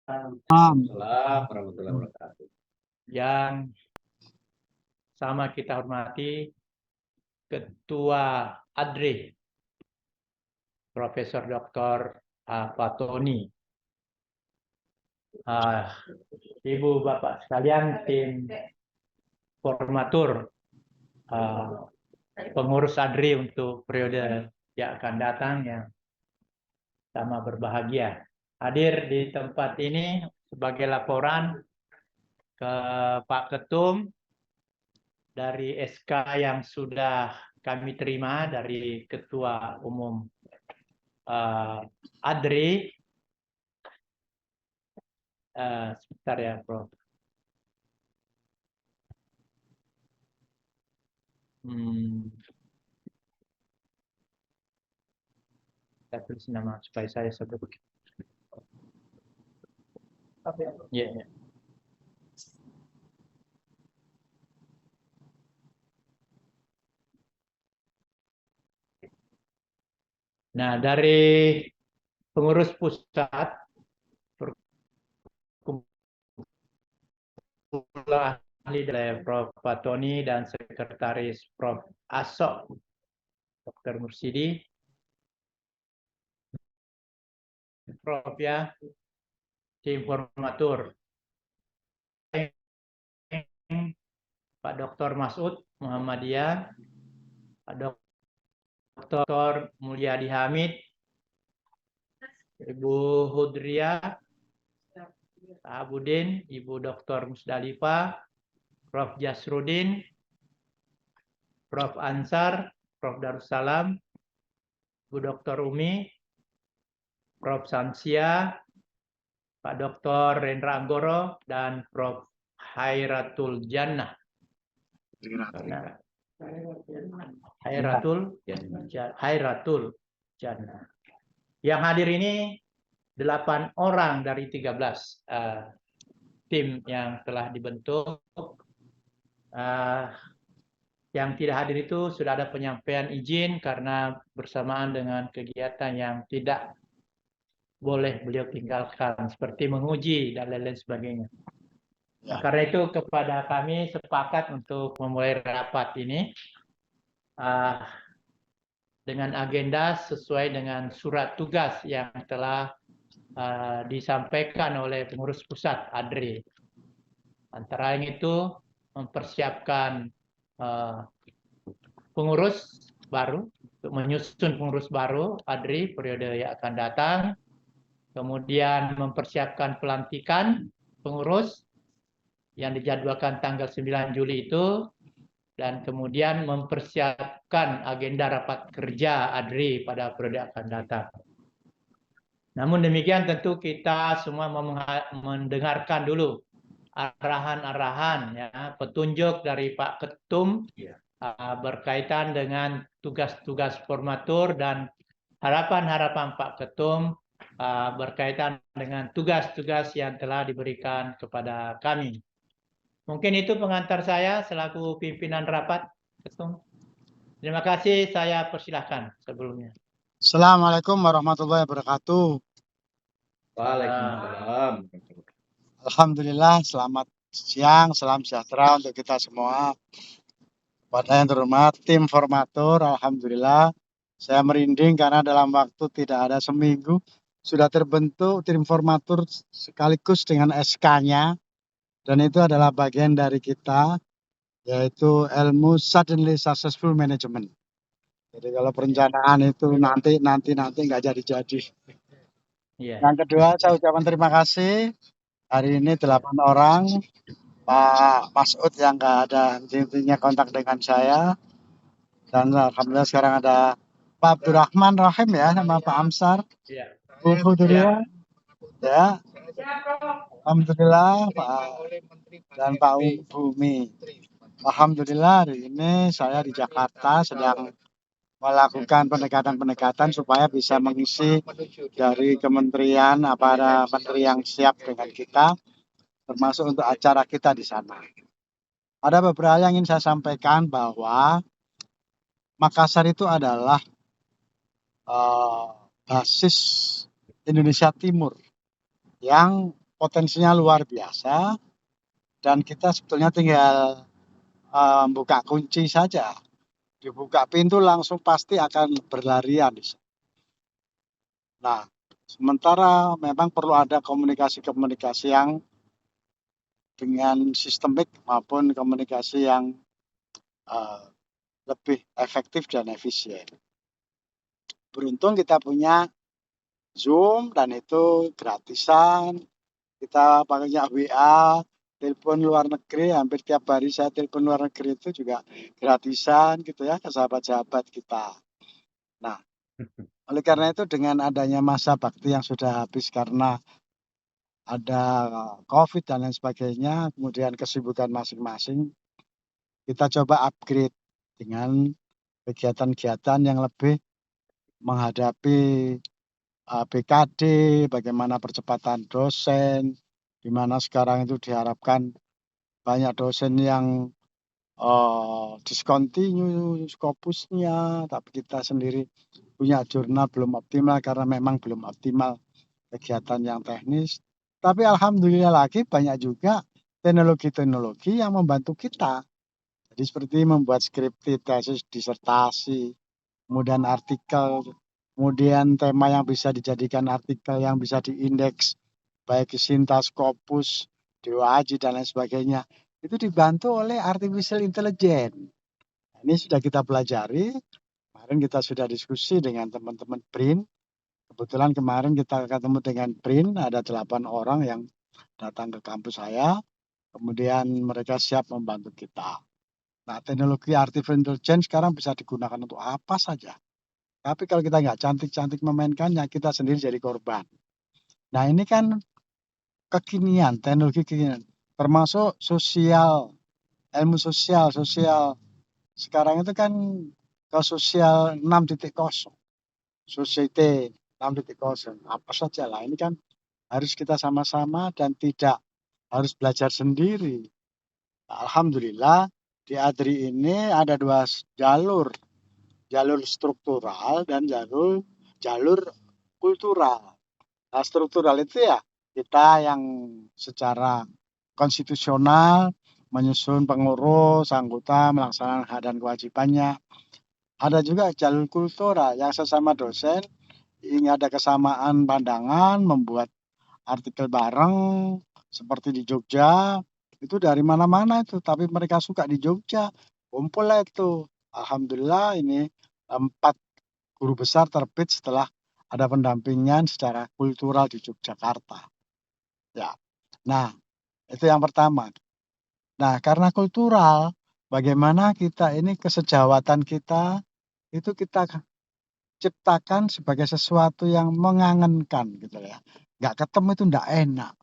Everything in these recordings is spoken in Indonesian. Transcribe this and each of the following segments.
Waalaikumsalam warahmatullahi wabarakatuh. Yang sama kita hormati Ketua ADRI, Profesor Dr. Fatoni, Ibu Bapak sekalian, tim formatur, pengurus ADRI untuk periode yang akan datang yang sama berbahagia. Hadir di tempat ini sebagai laporan ke Pak Ketum dari SK yang sudah kami terima dari Ketua Umum ADRI. Sebentar ya, Prof. Saya tulis nama supaya saya sebut. Ya, ya. Nah, dari pengurus pusat perkumpulan ahli dari Prof. Fatoni dan sekretaris Prof. Asok, Dr. Mursidi, Prof. ya, tim formatur, Pak Dr. Masud Muhammadiyah, Pak Dr. Mulyadi Hamid, Ibu Hudria, Pak Abudin, Ibu Dr. Musdalifah, Prof. Jasrudin, Prof. Ansar, Prof. Darussalam, Bu Dr. Umi, Prof. Sansia, Pak Dr. Rendra Anggoro, dan Prof. Hairatul Jannah. Hairatul Jannah. Yang hadir ini 8 orang dari 13 tim yang telah dibentuk. Yang tidak hadir itu sudah ada penyampaian izin karena bersamaan dengan kegiatan yang tidak boleh beliau tinggalkan, seperti menguji dan lain-lain sebagainya. Nah, karena itu kepada kami sepakat untuk memulai rapat ini dengan agenda sesuai dengan surat tugas yang telah disampaikan oleh pengurus pusat ADRI. Antara yang itu mempersiapkan pengurus baru, untuk menyusun pengurus baru ADRI periode yang akan datang, kemudian mempersiapkan pelantikan pengurus yang dijadwalkan tanggal 9 Juli itu, dan kemudian mempersiapkan agenda rapat kerja ADRI pada periode akan datang. Namun demikian tentu kita semua mendengarkan dulu arahan-arahan, ya, petunjuk dari Pak Ketum berkaitan dengan tugas-tugas formatur dan harapan-harapan Pak Ketum berkaitan dengan tugas-tugas yang telah diberikan kepada kami. Mungkin itu pengantar saya selaku pimpinan rapat, Ketum. Terima kasih, saya persilahkan sebelumnya. Assalamualaikum warahmatullahi wabarakatuh. Waalaikumsalam. Alhamdulillah, selamat siang, salam sejahtera untuk kita semua. Pada yang terhormat tim formatur, alhamdulillah saya merinding karena dalam waktu tidak ada seminggu sudah terbentuk tim formatur sekaligus dengan SK-nya, dan itu adalah bagian dari kita, yaitu ilmu suddenly successful management. Jadi kalau perencanaan itu nanti nggak jadi. Yang kedua, saya ucapkan terima kasih. Hari ini 8 orang, Pak Masud yang nggak ada intinya kontak dengan saya, dan alhamdulillah sekarang ada Pak Abdurrahman Rahim ya, sama Pak Amsar, Bu Hudria, ya, alhamdulillah Pak dan Pak Bumi. Alhamdulillah hari ini saya di Jakarta sedang melakukan pendekatan-pendekatan supaya bisa mengisi dari kementerian, apa ada menteri yang siap dengan kita, termasuk untuk acara kita di sana. Ada beberapa hal yang ingin saya sampaikan, bahwa Makassar itu adalah basis Indonesia Timur yang potensinya luar biasa dan kita sebetulnya tinggal buka kunci saja. Dibuka pintu langsung pasti akan berlarian. Nah, sementara memang perlu ada komunikasi-komunikasi yang dengan sistemik maupun komunikasi yang lebih efektif dan efisien. Beruntung kita punya Zoom dan itu gratisan. Kita pakainya WA, telepon luar negeri, hampir tiap hari saya telepon luar negeri itu juga gratisan gitu ya ke sahabat-sahabat kita. Nah, oleh karena itu dengan adanya masa bakti yang sudah habis karena ada COVID dan lain sebagainya, kemudian kesibukan masing-masing, kita coba upgrade dengan kegiatan-kegiatan yang lebih menghadapi BKD, bagaimana percepatan dosen, di mana sekarang itu diharapkan banyak dosen yang discontinue Scopusnya, tapi kita sendiri punya jurnal belum optimal karena memang belum optimal kegiatan yang teknis. Tapi alhamdulillah lagi banyak juga teknologi-teknologi yang membantu kita. Jadi seperti membuat skripsi, tesis, disertasi, kemudian artikel, kemudian tema yang bisa dijadikan artikel yang bisa diindeks, baik Sinta, Scopus, Dewa Aji, dan lain sebagainya. Itu dibantu oleh artificial intelligence. Ini sudah kita pelajari. Kemarin kita sudah diskusi dengan teman-teman BRIN. Kebetulan kemarin kita ketemu dengan BRIN, ada 8 orang yang datang ke kampus saya. Kemudian mereka siap membantu kita. Nah, teknologi artificial intelligence sekarang bisa digunakan untuk apa saja. Tapi kalau kita nggak cantik-cantik memainkannya, kita sendiri jadi korban. Nah, ini kan kekinian, teknologi kekinian. Termasuk sosial, ilmu sosial. Sekarang itu kan ke sosial 6.0. Society 6.0. Apa saja lah. Ini kan harus kita sama-sama dan tidak harus belajar sendiri. Alhamdulillah di ADRI ini ada 2 jalur struktural dan jalur kultural. Nah, struktural itu ya kita yang secara konstitusional menyusun pengurus, anggota, melaksanakan hak dan kewajibannya. Ada juga jalur kultural yang sesama dosen ingin ada kesamaan pandangan, membuat artikel bareng seperti di Jogja. Itu dari mana-mana itu, tapi mereka suka di Jogja. Kumpul lah itu. Alhamdulillah ini 4 guru besar terbit setelah ada pendampingan secara kultural di Yogyakarta. Ya. Nah, itu yang pertama. Nah, karena kultural, bagaimana kita ini kesejawatan kita itu kita ciptakan sebagai sesuatu yang mengangenkan gitu ya. Nggak ketemu itu nggak enak.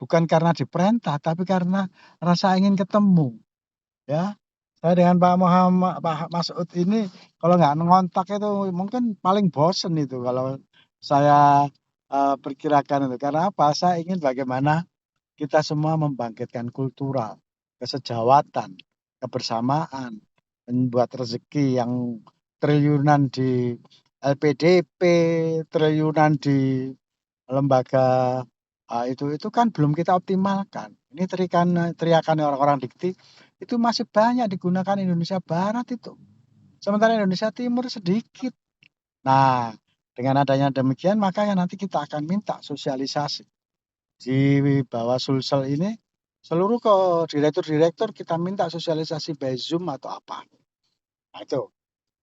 Bukan karena diperintah, tapi karena rasa ingin ketemu. Ya, saya dengan Pak Masud ini kalau nggak ngontak itu mungkin paling bosen itu kalau saya perkirakan itu. Karena apa? Saya ingin bagaimana kita semua membangkitkan kultural, kesejawatan, kebersamaan, membuat rezeki yang triliunan di LPDP, triliunan di lembaga itu kan belum kita optimalkan. Ini teriakan orang-orang dikti itu masih banyak digunakan Indonesia Barat itu. Sementara Indonesia Timur sedikit. Nah, dengan adanya demikian maka nanti kita akan minta sosialisasi di bawah Sulsel ini seluruh direktur-direktur kita minta sosialisasi by Zoom atau apa. Nah, itu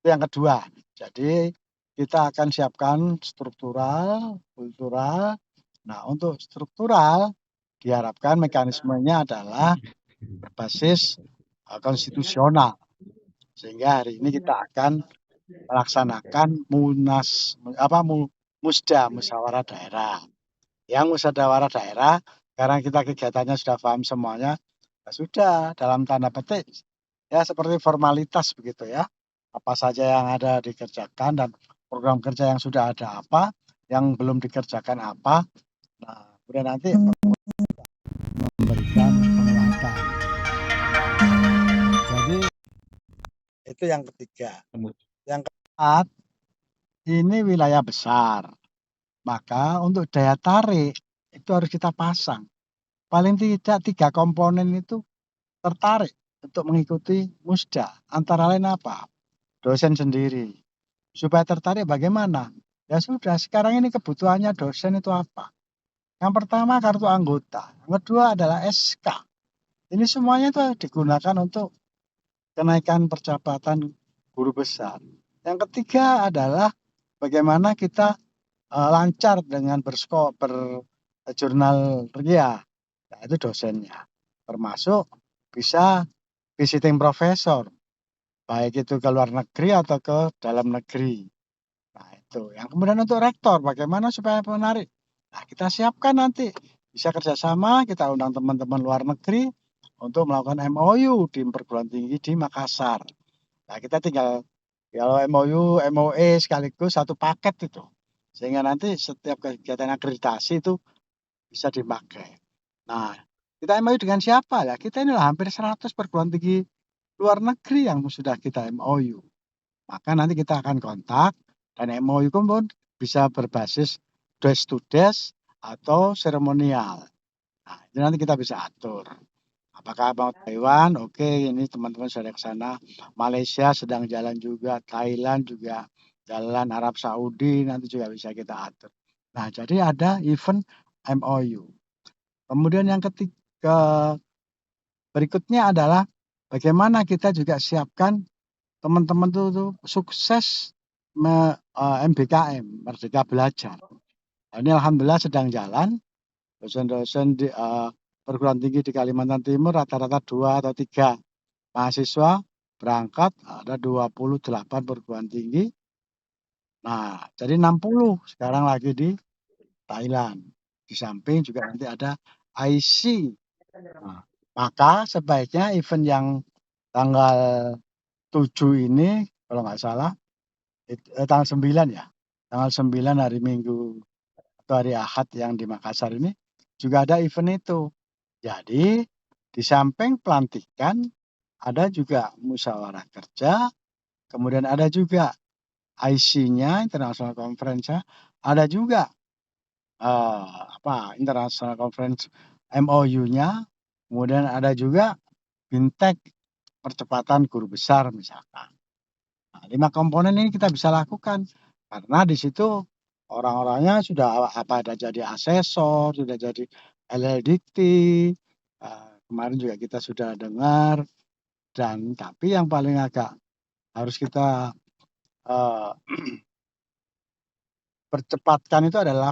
yang kedua. Jadi kita akan siapkan struktural, kultural. Nah, untuk struktural diharapkan mekanismenya adalah berbasis konstitusional. Sehingga hari ini kita akan melaksanakan musyawarah daerah. Yang musyawarah daerah, karena kita kegiatannya sudah paham semuanya, ya sudah dalam tanda petik ya seperti formalitas begitu ya. Apa saja yang ada dikerjakan dan program kerja yang sudah ada apa, yang belum dikerjakan apa. Nah, kemudian nanti memberikan penguatan. Jadi itu yang ketiga. Yang keempat, ini wilayah besar. Maka untuk daya tarik itu harus kita pasang. Paling tidak 3 komponen itu tertarik untuk mengikuti Musda. Antara lain apa? Dosen sendiri. Supaya tertarik bagaimana? Ya sudah, sekarang ini kebutuhannya dosen itu apa? Yang pertama kartu anggota, yang kedua adalah SK. Ini semuanya itu digunakan untuk kenaikan percepatan guru besar. Yang ketiga adalah bagaimana kita lancar dengan berjurnal ria, nah, itu dosennya. Termasuk bisa visiting profesor, baik itu ke luar negeri atau ke dalam negeri. Nah itu. Yang kemudian untuk rektor, bagaimana supaya menarik? Nah kita siapkan nanti. Bisa kerjasama, kita undang teman-teman luar negeri untuk melakukan MOU di perguruan tinggi di Makassar. Nah kita tinggal kalau MOU, MOE sekaligus satu paket itu. Sehingga nanti setiap kegiatan akreditasi itu bisa dipakai. Nah, kita MOU dengan siapa ya? Kita inilah hampir 100 perguruan tinggi luar negeri yang sudah kita MOU. Maka nanti kita akan kontak dan MOU pun bisa berbasis desk to desk atau seremonial. Nah, itu nanti kita bisa atur. Apakah mau Taiwan? Oke, ini teman-teman sudah ke sana. Malaysia sedang jalan juga, Thailand juga jalan, Arab Saudi nanti juga bisa kita atur. Nah, jadi ada event MOU. Kemudian yang ketiga berikutnya adalah bagaimana kita juga siapkan teman-teman tuh sukses MBKM, Merdeka Belajar. Ini alhamdulillah sedang jalan. Dosen-dosen di perguruan tinggi di Kalimantan Timur rata-rata 2 atau 3 mahasiswa berangkat, ada 28 perguruan tinggi. Nah, jadi 60 sekarang lagi di Thailand. Di samping juga nanti ada IC. Nah, maka sebaiknya event yang tanggal 7 ini kalau nggak salah tanggal 9 ya. Tanggal 9 hari Minggu atau hari Ahad yang di Makassar ini juga ada event itu. Jadi di samping pelantikan ada juga musyawarah kerja, kemudian ada juga IC-nya, International Conference, ada juga International Conference MOU-nya, kemudian ada juga Bintek percepatan guru besar misalkan. Nah, 5 komponen ini kita bisa lakukan karena di situ orang-orangnya sudah ada jadi asesor, sudah jadi LLDT, kemarin juga kita sudah dengar, dan tapi yang paling agak harus kita percepatkan itu adalah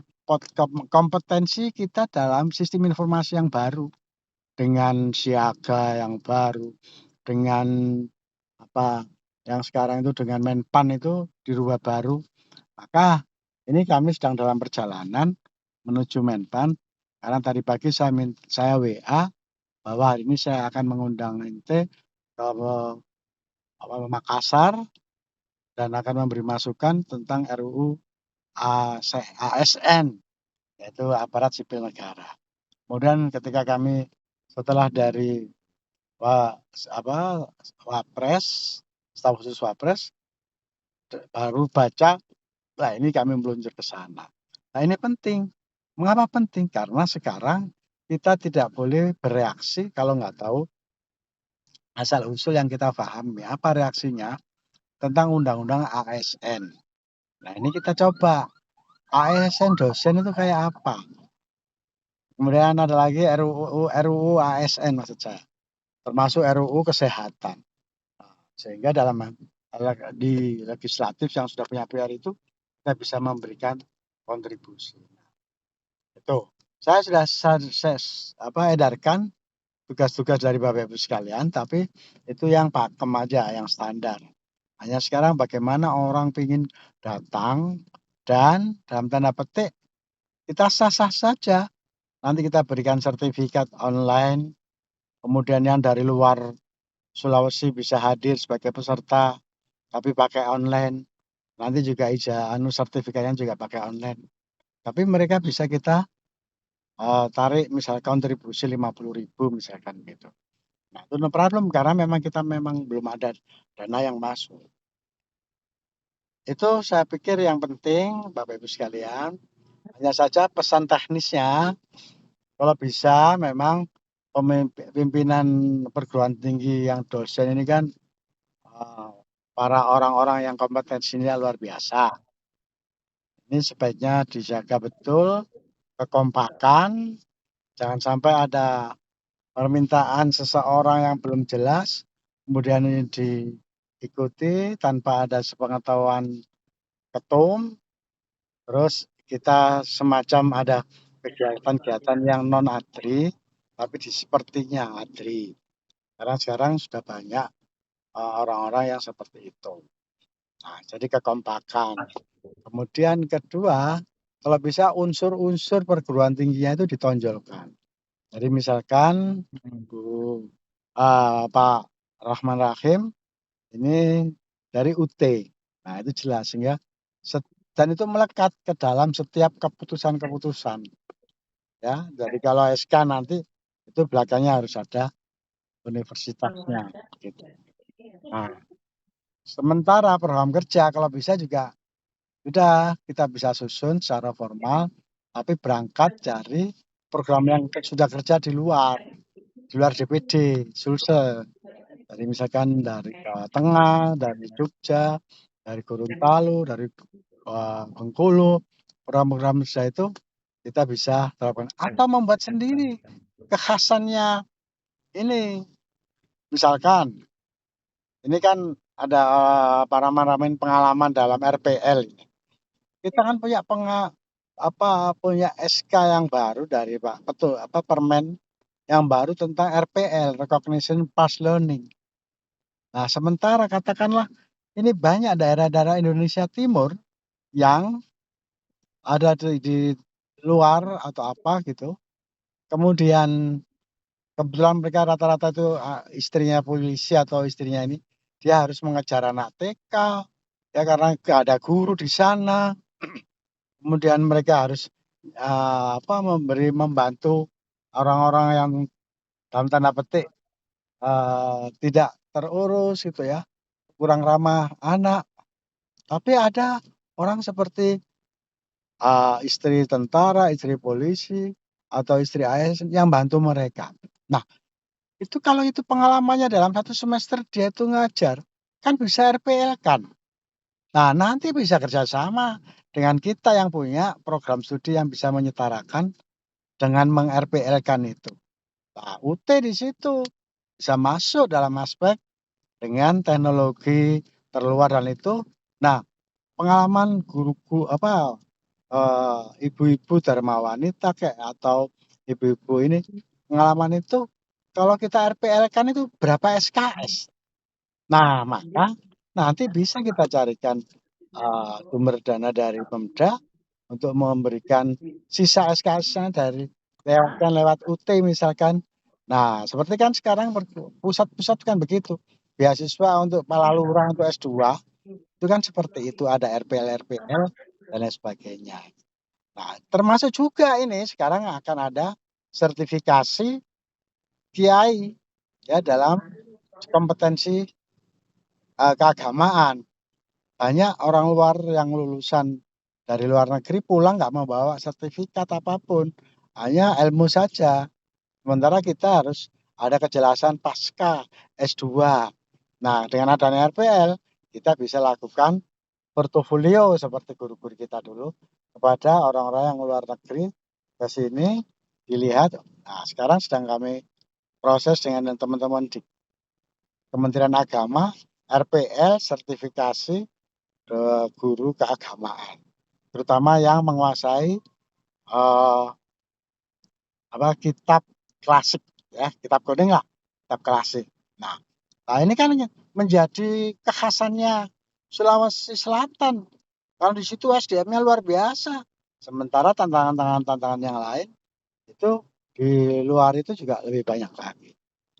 kompetensi kita dalam sistem informasi yang baru, dengan siaga yang baru, dengan yang sekarang itu dengan Menpan itu dirubah baru. Maka ini kami sedang dalam perjalanan menuju Menpan karena tadi pagi saya WA bahwa hari ini saya akan mengundang ente ke Makassar dan akan memberi masukan tentang RUU ASN, yaitu aparat sipil negara. Kemudian ketika kami setelah dari Wapres, staf khusus Wapres, baru baca, nah ini kami meluncur ke sana. Nah ini penting. Mengapa penting? Karena sekarang kita tidak boleh bereaksi kalau nggak tahu asal usul yang kita pahami. Apa reaksinya tentang undang-undang ASN. Nah ini kita coba. ASN dosen itu kayak apa? Kemudian ada lagi RUU ASN maksud saya. Termasuk RUU kesehatan. Sehingga di legislatif yang sudah punya PR itu kita bisa memberikan kontribusi. Itu. Saya sudah edarkan tugas-tugas dari Bapak Ibu sekalian, tapi itu yang pakem aja, yang standar. Hanya sekarang bagaimana orang ingin datang dan dalam tanda petik kita sah-sah saja. Nanti kita berikan sertifikat online, kemudian yang dari luar Sulawesi bisa hadir sebagai peserta, tapi pakai online. Nanti juga sertifikatnya juga pakai online. Tapi mereka bisa kita tarik misalnya kontribusi 50.000 misalkan gitu. Nah itu no problem karena memang kita belum ada dana yang masuk. Itu saya pikir yang penting Bapak Ibu sekalian. Hanya saja pesan teknisnya, kalau bisa memang pimpinan perguruan tinggi yang dosen ini kan para orang-orang yang kompetensinya luar biasa. Ini sebaiknya dijaga betul kekompakan, jangan sampai ada permintaan seseorang yang belum jelas, kemudian ini diikuti tanpa ada sepengetahuan ketum, terus kita semacam ada kegiatan-kegiatan yang non adri, tapi sepertinya adri. Karena sekarang sudah banyak orang-orang yang seperti itu. Nah, jadi kekompakan. Kemudian kedua, kalau bisa unsur-unsur perguruan tingginya itu ditonjolkan. Jadi misalkan Bu Pak Rahman Rahim ini dari UT. Nah, itu jelas sehingga dan itu melekat ke dalam setiap keputusan-keputusan. Ya, jadi kalau SK nanti itu belakangnya harus ada universitasnya gitu. Nah, sementara program kerja kalau bisa juga sudah kita bisa susun secara formal, tapi berangkat dari program yang sudah kerja di luar DPD, Sulsel. Dari misalkan dari Jawa Tengah, dari Jogja, dari Gorontalo, dari Bengkulu, program-program kerja itu kita bisa terapkan atau membuat sendiri kekhasannya ini. Misalkan ini kan ada para maramin pengalaman dalam RPL ini. Kita kan punya punya SK yang baru dari Pak Permen yang baru tentang RPL, Recognition Past Learning. Nah, sementara katakanlah ini banyak daerah-daerah Indonesia Timur yang ada di luar atau apa gitu. Kemudian kebetulan mereka rata-rata itu istrinya polisi atau istrinya ini dia harus mengejar anak TK ya karena nggak ada guru di sana. Kemudian mereka harus membantu orang-orang yang dalam tanda petik tidak terurus gitu ya, kurang ramah anak. Tapi ada orang seperti istri tentara, istri polisi, atau istri ASN yang bantu mereka. Nah, itu kalau itu pengalamannya dalam 1 semester dia itu ngajar, kan bisa RPL kan. Nah, nanti bisa kerjasama dengan kita yang punya program studi yang bisa menyetarakan dengan meng-RPL-kan itu. Nah, UT di situ bisa masuk dalam aspek dengan teknologi terluar dan itu. Nah, pengalaman guru-guru ibu-ibu Dharma Wanita atau ibu-ibu ini pengalaman itu kalau kita RPL kan itu berapa SKS. Nah, maka nanti bisa kita carikan sumber dana dari Pemda untuk memberikan sisa SKS-nya dari lewat UT misalkan. Nah, seperti kan sekarang pusat-pusat kan begitu. Beasiswa untuk para lurah untuk S2 itu kan seperti itu ada RPL dan lain sebagainya. Nah, termasuk juga ini sekarang akan ada sertifikasi kiai ya dalam kompetensi keagamaan. Banyak orang luar yang lulusan dari luar negeri pulang nggak membawa sertifikat apapun, hanya ilmu saja. Sementara kita harus ada kejelasan pasca S2. Nah, dengan adanya RPL, kita bisa lakukan portofolio seperti guru-guru kita dulu kepada orang-orang yang luar negeri ke sini dilihat. Nah, sekarang sedang kami proses dengan teman-teman di Kementerian Agama, RPL sertifikasi guru keagamaan, terutama yang menguasai kitab klasik ya, kitab kuning lah, kitab klasik. Nah, ini kan menjadi kekhasannya Sulawesi Selatan. Kalau di situ SDM-nya luar biasa. Sementara tantangan yang lain itu di luar itu juga lebih banyak lagi.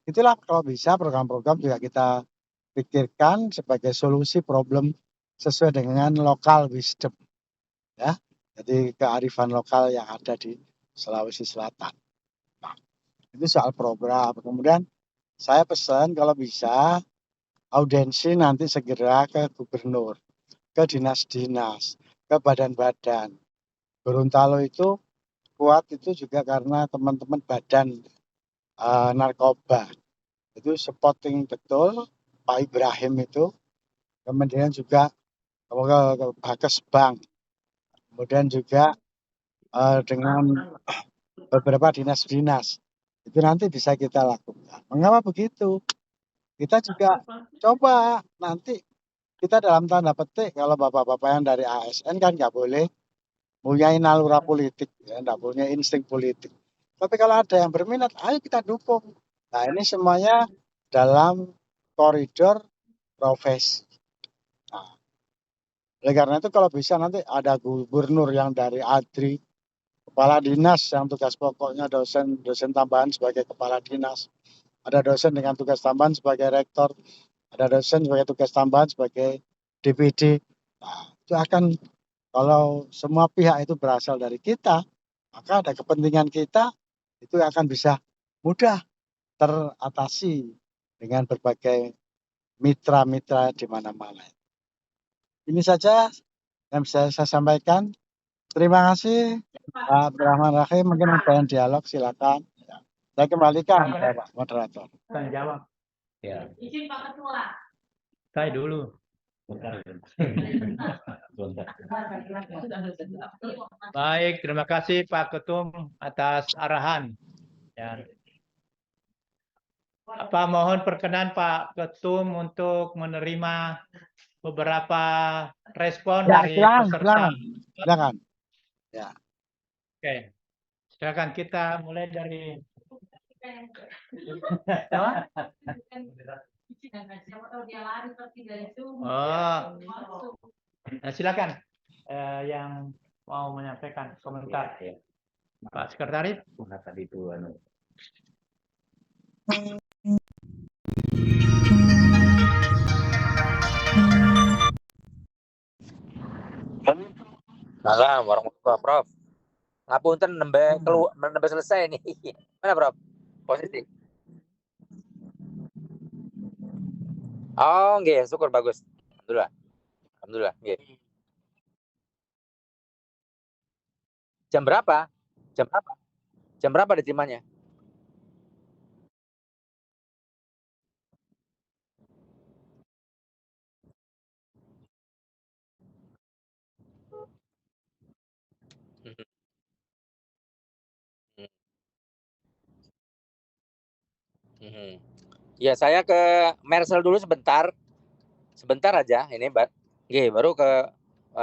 Itulah kalau bisa program-program juga kita pikirkan sebagai solusi problem sesuai dengan lokal wisdom ya. Jadi kearifan lokal yang ada di Sulawesi Selatan. Nah, itu soal program. Kemudian saya pesan kalau bisa audiensi nanti segera ke gubernur, ke dinas-dinas, ke badan-badan. Gorontalo itu kuat itu juga karena teman-teman badan narkoba itu spotting betul Pak Ibrahim itu, kemudian juga ke Bakes Bank, kemudian juga dengan beberapa dinas-dinas itu nanti bisa kita lakukan. Mengapa begitu? Kita juga coba nanti kita dalam tanda petik kalau bapak-bapak yang dari ASN kan nggak boleh punya nalura politik, ya, nggak punya insting politik. Tapi kalau ada yang berminat, ayo kita dukung. Nah ini semuanya dalam koridor profesi. Nah, oleh karena itu kalau bisa nanti ada gubernur yang dari ADRI, kepala dinas yang tugas pokoknya dosen tambahan sebagai kepala dinas, ada dosen dengan tugas tambahan sebagai rektor, ada dosen sebagai tugas tambahan sebagai DPD. Nah, itu akan kalau semua pihak itu berasal dari kita, maka ada kepentingan kita itu akan bisa mudah teratasi dengan berbagai mitra-mitra di mana-mana. Ini saja yang bisa saya sampaikan. Terima kasih Pak Abdurrahman Rahim. Mungkin ada yang dialog, silakan. Saya kembalikan ke Pak Moderator. Kan jawab. Ya. Izin Pak Ketua. Saya dulu. Baik, terima kasih Pak Ketum atas arahan. Ya. Mohon perkenan Pak Ketum untuk menerima beberapa respon Ya, dari silakan, peserta. silakan. Ya. Oke, silakan kita mulai dari. Silakan yang mau menyampaikan komentar. Ya. Pak Sekretaris. Mana tadi itu Salam warahmatullahi Prof. Ngapunten nembe selesai nih. Mana Prof? Posisi. Oh, nggih, syukur bagus. Alhamdulillah. Alhamdulillah, nggih. Jam berapa? Jam berapa? Jam berapa diterimanya? Ya, saya ke Mersel dulu sebentar. Sebentar aja ini, Mbak. Nggih, baru ke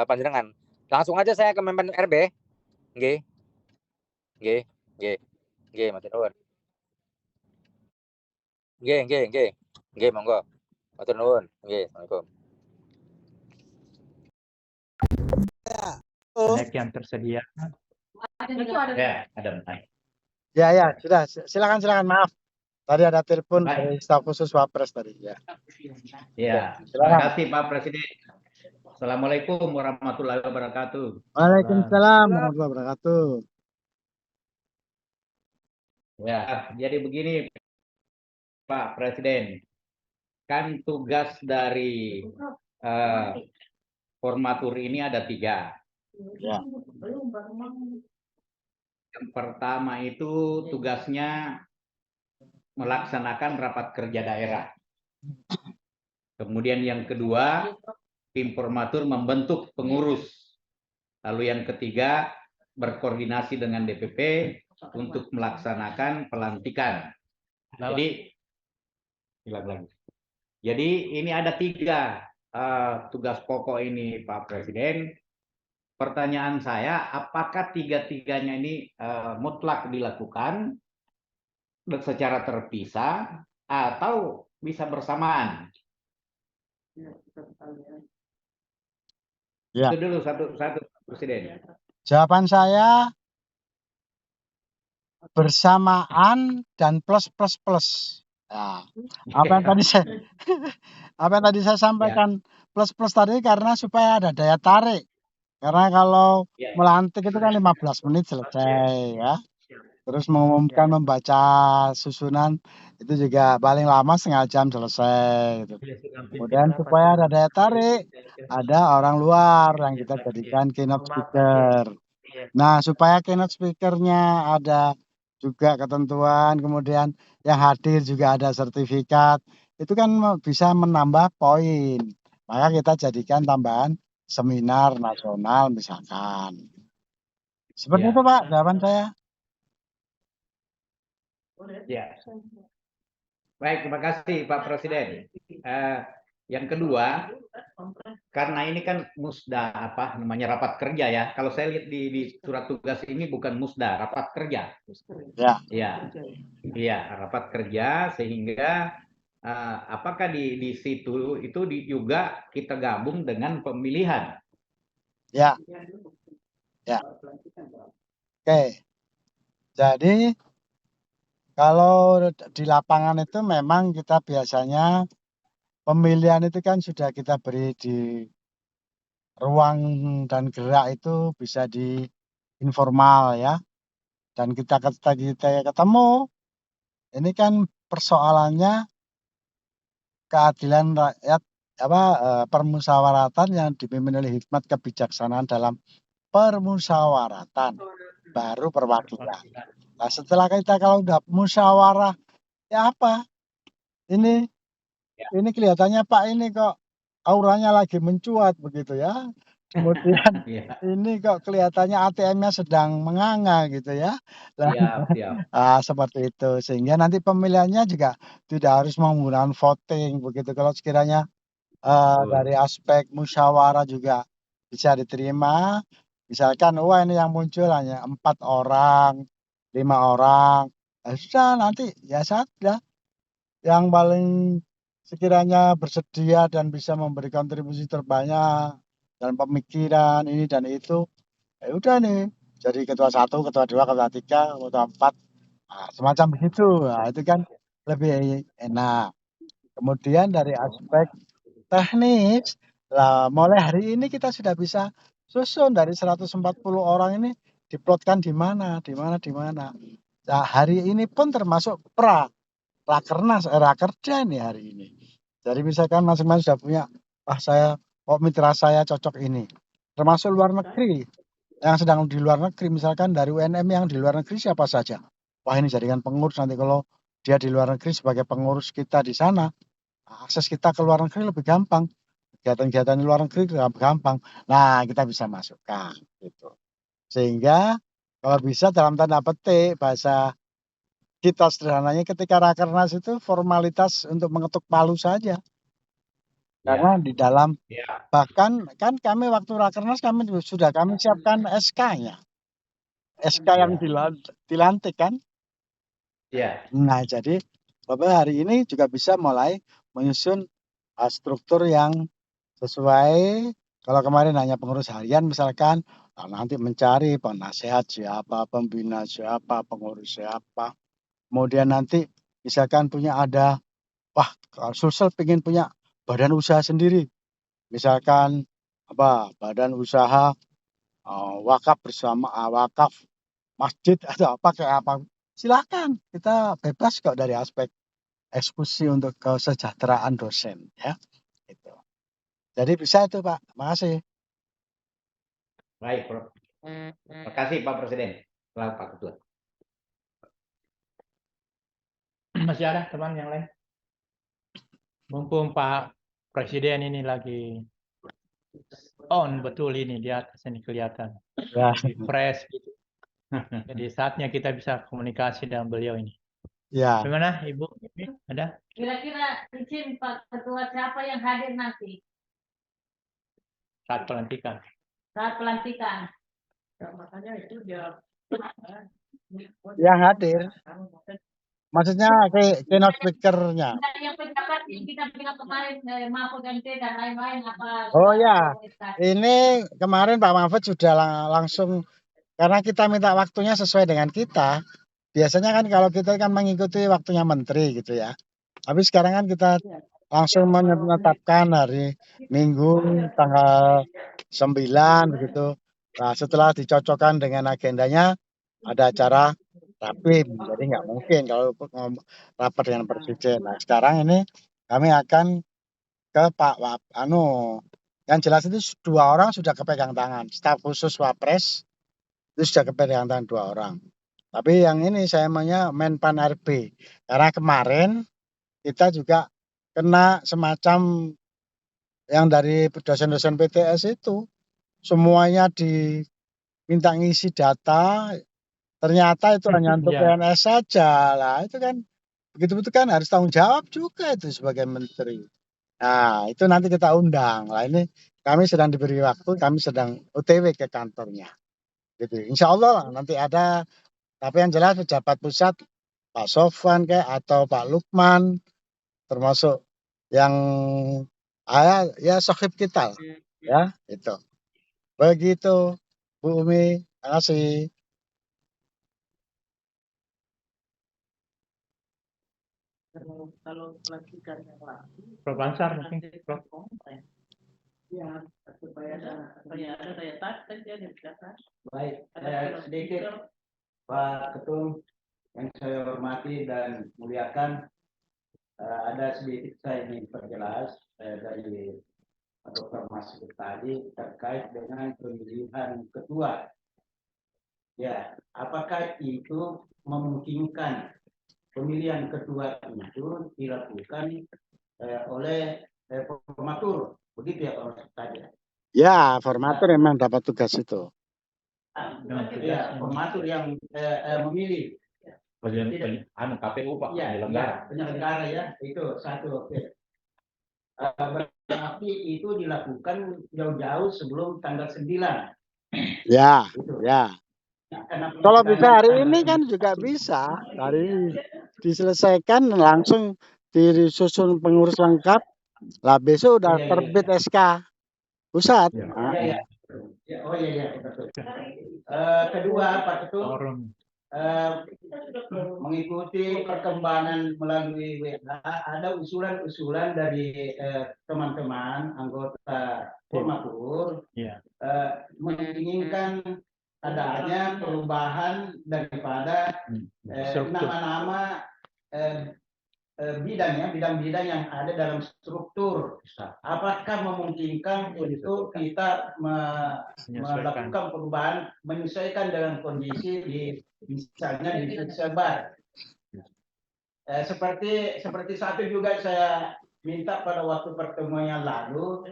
panjenengan. Langsung aja saya ke Mempen RB. Nggih. Nggih, nggih. Nggih, matur nuwun. Nggih, nggih, nggih. Nggih, monggo. Matur nuwun. Nggih, Assalamualaikum. Banyak yang tersedia. Ya, ada mic. Ya, sudah. Silakan. Maaf. Tadi ada telepon dari staf khusus Wapres tadi. Ya. Ya, terima Silakan. kasih Pak Presiden. Assalamualaikum warahmatullahi wabarakatuh. Waalaikumsalam warahmatullahi wabarakatuh. Ya, jadi begini Pak Presiden, kan tugas dari formatur ini ada 3. Ya. Yang pertama itu tugasnya melaksanakan rapat kerja daerah. Kemudian yang kedua, tim formatur membentuk pengurus. Lalu yang ketiga, berkoordinasi dengan DPP untuk melaksanakan pelantikan. Jadi ini ada 3 tugas pokok ini Pak Presiden. Pertanyaan saya, apakah 3-tiganya ini mutlak dilakukan secara terpisah atau bisa bersamaan? Ya. Itu dulu satu Presiden. Jawaban saya bersamaan dan plus. Nah, apa yang tadi saya sampaikan plus tadi karena supaya ada daya tarik. Karena kalau melantik itu kan 15 menit selesai ya. Terus mengumumkan membaca susunan itu juga paling lama setengah jam selesai gitu. Kemudian supaya ada daya tarik, ada orang luar yang kita jadikan keynote speaker. Nah, supaya keynote speaker-nya ada juga ketentuan, kemudian yang hadir juga ada sertifikat, itu kan bisa menambah poin. Maka kita jadikan tambahan seminar nasional misalkan. Seperti Ya. itu Pak, jawaban saya. Ya. Baik, terima kasih Pak Presiden. Yang kedua, karena ini kan musda apa namanya rapat kerja ya. Kalau saya lihat di surat tugas ini bukan musda, rapat kerja. Ya. Ya, iya rapat kerja sehingga apakah di situ itu juga kita gabung dengan pemilihan? Ya. Ya. Oke. Jadi kalau di lapangan itu memang kita biasanya pemilihan itu kan sudah kita beri di ruang dan gerak itu bisa di informal ya. Dan kita ketemu, ini kan persoalannya keadilan rakyat permusyawaratan yang dipimpin oleh hikmat kebijaksanaan dalam permusyawaratan baru perwakilan. Nah, setelah kita kalau udah musyawarah ya apa? Ini kelihatannya Pak ini kok auranya lagi mencuat begitu ya. Kemudian Iya, ini kok kelihatannya ATM-nya sedang menganga gitu ya. Lah, siap. seperti itu. Sehingga nanti pemilihannya juga tidak harus menggunakan voting begitu. Kalau sekiranya dari aspek musyawarah juga bisa diterima. Misalkan, wah ini yang muncul hanya 4 orang, 5 orang. Ya sudah nanti ya sudah yang paling sekiranya bersedia dan bisa memberi kontribusi terbanyak dalam pemikiran ini dan itu, ya udah nih jadi ketua 1, ketua 2, ketua 3, ketua 4, semacam begitu. Nah, itu kan lebih enak. Kemudian dari aspek teknis, lah mulai hari ini kita sudah bisa susun dari 140 orang ini diplotkan di mana, di mana, di mana. Nah, hari ini pun termasuk rakernas, rakerda nih hari ini. Jadi misalkan masing-masing sudah punya, saya kok mitra saya cocok ini. Termasuk luar negeri, yang sedang di luar negeri, misalkan dari UNM yang di luar negeri siapa saja. Wah ini jadikan pengurus nanti kalau dia di luar negeri sebagai pengurus kita di sana, akses kita ke luar negeri lebih gampang. Kegiatan-kegiatan di luar negeri lebih gampang. Nah, kita bisa masukkan gitu. Sehingga kalau bisa dalam tanda petik bahasa kita sederhananya ketika rakernas itu formalitas untuk mengetuk palu saja. Karena di dalam bahkan kan kami waktu rakernas kami sudah kami siapkan SK-nya. SK yang dilantik kan. Iya. Nah, jadi Bapak hari ini juga bisa mulai menyusun struktur yang sesuai. Kalau kemarin hanya pengurus harian misalkan, nanti mencari penasehat siapa, pembina siapa, pengurus siapa. Kemudian nanti misalkan punya ada, kalau Sulsel pengen punya badan usaha sendiri. Misalkan badan usaha wakaf bersama wakaf masjid atau apa kayak apa. Silakan, kita bebas kok dari aspek eksekusi untuk kesejahteraan dosen ya. Gitu. Jadi bisa itu Pak. Makasih. Baik, Prof. Terima kasih Pak Presiden. Selamat Pak Ketua. Masih ada teman yang lain? Mumpung Pak Presiden ini lagi on betul ini di atas ini kelihatan. Ya. Fresh gitu. Jadi saatnya kita bisa komunikasi dengan beliau ini. Ya. Bagaimana Ibu? Ada? Kira-kira izin Pak Ketua siapa yang hadir nanti Saat pelantikan. saat pelantikan? Makanya itu dia Yang hadir. Maksudnya keynote speaker-nya. Nah, yang pejabat yang kita bilang kemarin Mahfud MT dan lain-lain apa? Oh ya, ini kemarin Pak Mahfud sudah langsung karena kita minta waktunya sesuai dengan kita. Biasanya kan kalau kita kan mengikuti waktunya menteri gitu ya. Tapi sekarang kan kita langsung menetapkan hari Minggu tanggal 9 begitu. Nah, setelah dicocokkan dengan agendanya ada acara rapim. Jadi nggak mungkin kalau rapat dengan presiden. Nah, sekarang ini kami akan ke Pak yang jelas itu 2 orang sudah kepegang tangan. Staf khusus Wapres itu sudah kepegang tangan 2 orang. Tapi yang ini saya maunya Menpan RB. Karena kemarin kita juga kena semacam yang dari dosen-dosen PTS itu. Semuanya diminta ngisi data, ternyata itu hanya untuk Ya. PNS saja. Lah itu kan begitu-begitu kan harus tanggung jawab juga itu sebagai menteri. Nah, itu nanti kita undang. Lah ini kami sedang diberi waktu, kami sedang OTW ke kantornya. Gitu. Insya Allah lah nanti ada, tapi yang jelas pejabat pusat Pak Sofwan kayak atau Pak Lukman termasuk yang ya sohib kita lah, ya itu. Begitu Bu Umi, terima kasih. Kalau pelantikan yang lain, Prof. Ansar mungkin, Prof. ya supaya ada daya tarik dia dikatakan. Baik, Ada sedikit Pak Ketum yang saya hormati dan muliakan, ada sedikit saya ingin perjelas dari Pak Dr. Masud tadi terkait dengan pemilihan ketua. Ya, apakah itu memungkinkan pemilihan ketua itu dilakukan oleh formatur, begitu ya Pak Masud tadi? Ya, formatur memang dapat tugas itu. Ya, formatur yang memilih. KPU Pak, penyelenggara ya, itu satu. Oke. Berarti itu dilakukan jauh-jauh sebelum tanggal 9. Ya, Itu. ya. Kenapa Kalau bukan bisa hari tanggal ini kan 9? juga bisa. Hari ini diselesaikan langsung disusun pengurus lengkap. Lah besok udah Iya, iya, terbit iya. SK pusat. Iya, iya. Ya, oh iya, iya, betul. Kedua, Pak Ketum, Forum. mengikuti perkembangan melalui WA, ada usulan-usulan dari teman-teman anggota formatur Ya. menginginkan adanya perubahan daripada nama-nama bidang-bidang yang ada dalam struktur. Apakah memungkinkan untuk kita melakukan perubahan menyesuaikan dengan kondisi misalnya di Sulselbar. Seperti satu juga saya minta pada waktu pertemuan yang lalu,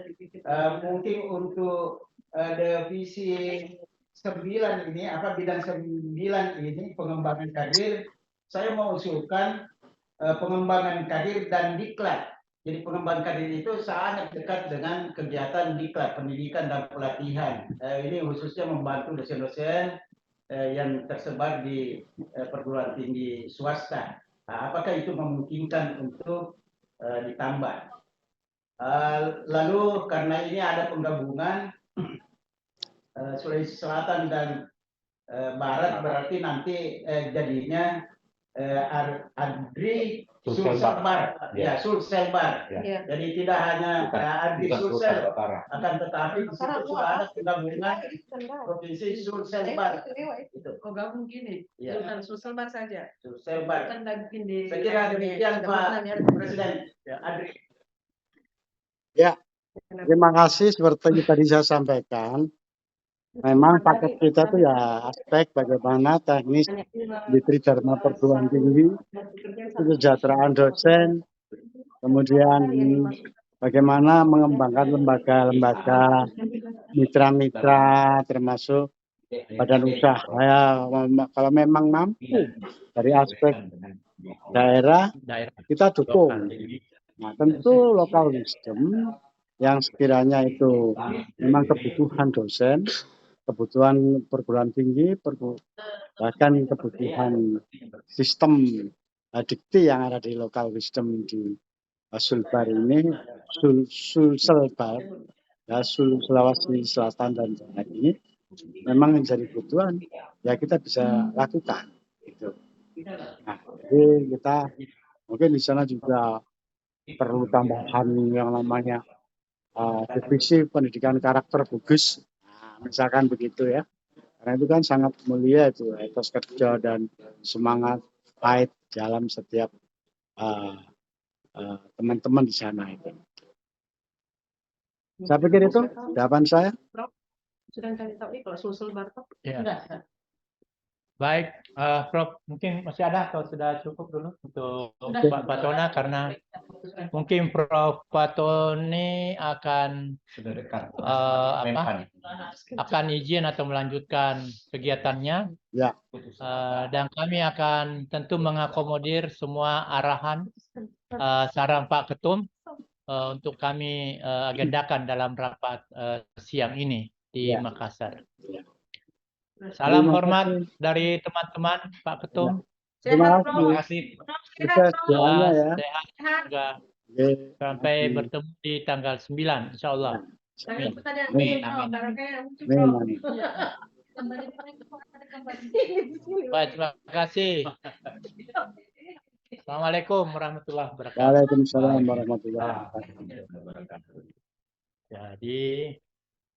mungkin untuk divisi 9 ini, bidang 9 ini pengembangan karir, saya mau usulkan pengembangan karir dan diklat. Jadi pengembangan karir itu sangat dekat dengan kegiatan diklat, pendidikan dan pelatihan. Ini khususnya membantu dosen-dosen yang tersebar di perguruan tinggi swasta. Apakah itu memungkinkan untuk ditambah? Lalu karena ini ada penggabungan Sulawesi Selatan dan Barat, berarti nanti jadinya Adri Sulselbar, ya Sulselbar. Ya. Jadi tidak hanya Adri Sulsel, akan tetapi di situ sudah ada penggabungan provinsi Sulselbar. Itu. Oh gabung gini, Ya. bukan Sulselbar saja. Sulselbar. Kan bikin di. Saya kira demikian Pak Presiden. Ya, Adri. Ya, terima kasih seperti tadi saya sampaikan. Memang paket kita tuh ya aspek bagaimana teknis di Tridharma perguruan tinggi, kesejahteraan dosen, kemudian bagaimana mengembangkan lembaga-lembaga mitra-mitra termasuk badan usaha ya, kalau memang mampu dari aspek daerah kita dukung. Nah, tentu local wisdom yang sekiranya itu memang kebutuhan dosen, kebutuhan perguruan tinggi, bahkan kebutuhan sistem dikti yang ada di local wisdom di Sulbar ini, Sulselbar, ya, Sulawesi Selatan dan Barat ini memang menjadi kebutuhan, ya kita bisa lakukan. Gitu. Nah, jadi kita mungkin di sana juga perlu tambahan yang namanya divisi pendidikan karakter bagus, misalkan begitu ya. Karena itu kan sangat mulia itu etos kerja dan semangat fight dalam setiap teman-teman di sana itu. Saya pikir itu jawaban saya. Sudah cari tahu kalau sulsel Bartok? Ya. Enggak. Baik, Prof, mungkin masih ada atau sudah cukup dulu untuk Sudah. Pak Patona karena mungkin Prof Patoni akan Sudah dekat. apa? Akan izin atau melanjutkan kegiatannya. Ya. Dan kami akan tentu mengakomodir semua arahan saran Pak Ketum untuk kami agendakan dalam rapat siang ini di Ya. Makassar. Ya. Salam Terima hormat kasih. dari teman-teman Pak Ketum. Terima Terima kasih. kasih. Sukses doanya ya. Sehat juga. Oke. Sampai Terima kasih. bertemu di tanggal 9, insya Allah. Amin. Amin. Amin. Baik, terima kasih. Assalamualaikum warahmatullahi wabarakatuh. Waalaikumsalam warahmatullahi wabarakatuh. Jadi,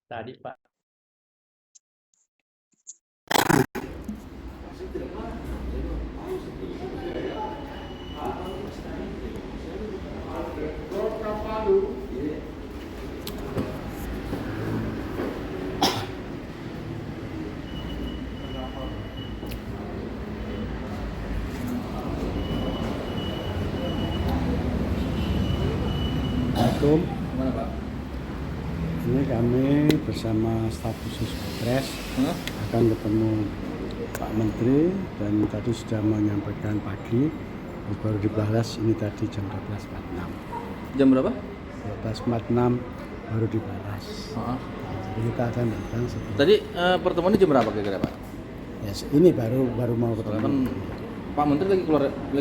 tadi Pak. Assalamualaikum. Ini kami bersama staf khusus Wapres akan ketemu Pak Menteri dan tadi sudah menyampaikan pagi baru dibalas ini tadi jam 12.46. Jam berapa? 12.46 baru dibalas. Jadi kita akan datang setelah. Tadi pertemuannya jam berapa kira-kira Pak? Ya, ini baru mau Soalnya ketemu. kan Pak Menteri lagi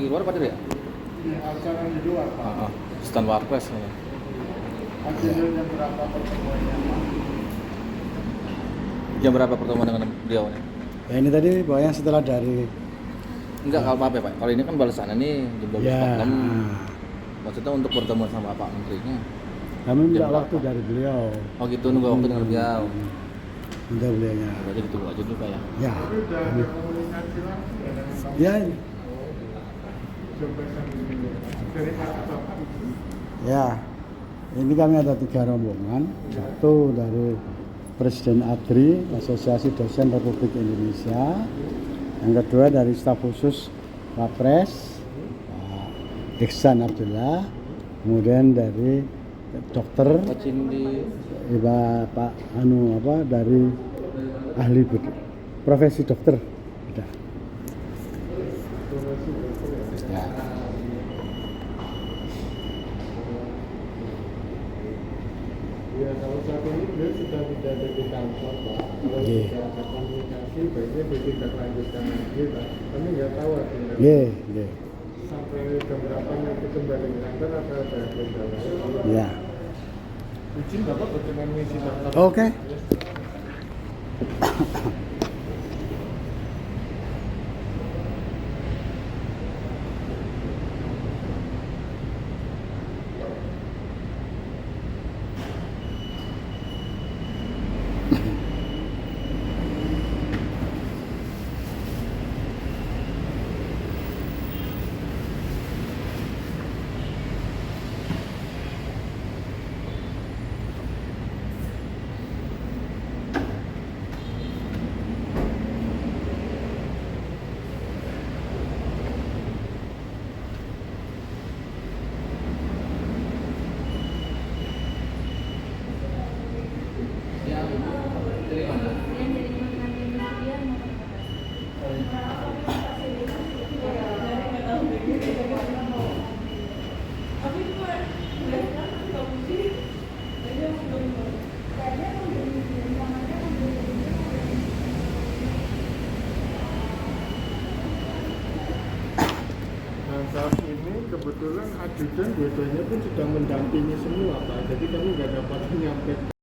keluar Pak Dir ya? Acara di luar Pak. Stand Wapres. Hasilnya berapa pertemuannya Pak? Jam berapa pertemuan dengan beliau nih? Ya ini tadi pokoknya setelah dari Enggak, kalau maaf ya Pak. Kalau ini kan balasannya nih jam 12.46. ya, Maksudnya untuk bertemu sama Pak Menterinya. kami minta Jam waktu berapa? dari beliau. Oh gitu, nunggu waktu dengan beliau. Minta beliaunya. Berarti ditunggu aja dulu Pak ya. Ya. Ya. Ya. Ini kami ada 3 rombongan. Satu dari Presiden ADRI, Asosiasi Dosen Republik Indonesia. Yang kedua dari staf khusus Wapres, Pak Iksan Abdullah. Kemudian dari dokter Pak Cindi. Pak dari ahli profesi dokter. Udah. Ya. Ya, kalau saat ini beliau sudah tidak ada di kantor, Pak. Kalau Iya. sudah ada komunikasi, baiknya ditindaklanjutkan lagi, Pak. Kami nggak tahu artinya. Ye. Sampai jam berapa nanti kembali ke kantor atau ada kendala? Ya. Izin Bapak berkenan mengisi daftar. Oke. Nah, saat ini kebetulan ajudan dua-duanya pun sudah mendampingi semua, Pak. Jadi kami nggak dapat menyampaikan